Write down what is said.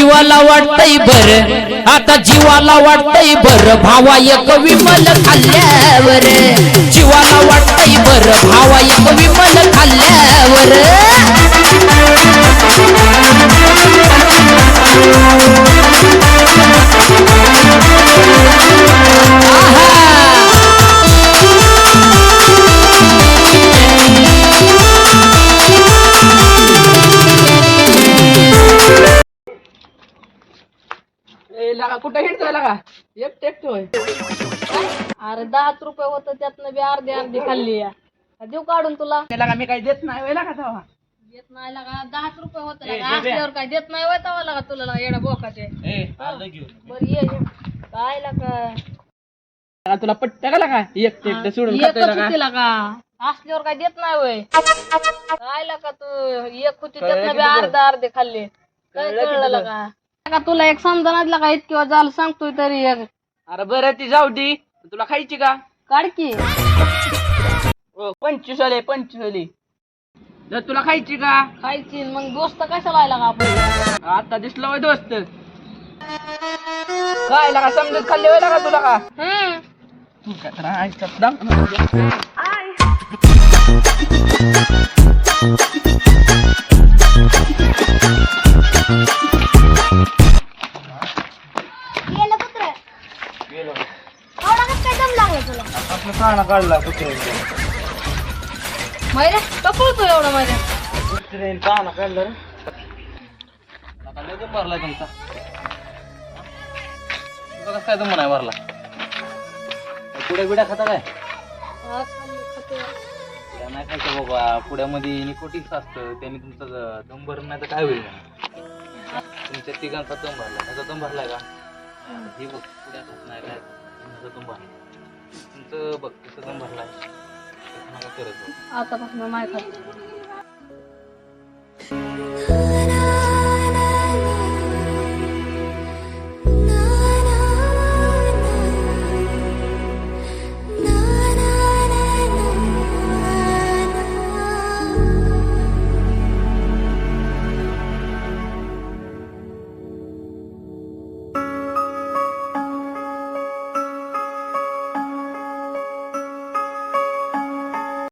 जीवाला वाटतंय बर, आता जीवाला वाटतंय बर, भावा एक विमल खाल्ल्यावर, जीवाला वाटतंय बर, भावा एक विमल खाल्ल्यावर। लगा कुठे हिंडतोय लगा एक टेकतोय। अरे 10 रुपये होतं त्यातनं बी अर्धी अर्धी खाल्ली या देऊ काढून तुला लगा मी काही देत नाही लगा तेव्हा देत नाही लागा 10 रुपये होतं लागा असल्यावर काय देत नाही होय तेव्हा लागा तुला लागा येडा बोकाचे बरं ये काय लागा तुला पट्ट्या का लगा एक टेकत सोडून खातोय एकच लगा होती लागा असल्यावर काय देत नाही होय काय लागा तू एक होती त्यातनं बी अर्धा अर्धे खाल्ले काय कळलं लागा लागा तुला एक समजा लागा इतकी झालं सांगतोय तरी एक अरे बरं ती जाऊ दी तुला खायची का काढ की 25 आले 25 आली जर तुला खायची का खायची मग दोस्त कशाला लागा आपण आता दिसलं होय दोस्त काय लगा समजत खाल्ले होय लगा तुला का काय तर ऐकत दाम काढला कुत्रे माहिती का पळतो एवढा माहिती कुत्रे काना काढलं रे भरलाय तुमचा कसं काय तुम्हाला नाही भरला पुढे बिड्या खाता काय नाही खायचं बाबा पुड्यामध्ये निकोटिक्स असतं त्याने तुमचं दम भरून नाही तर काय होईल तुमच्या तिघांचा दम भरला त्याचा दम भरलाय का हे बघ पुड्या खात नाही काय तुमचा दम भरला तुमचं बघ कसं दम भरलाय करत आतापासून नाही खात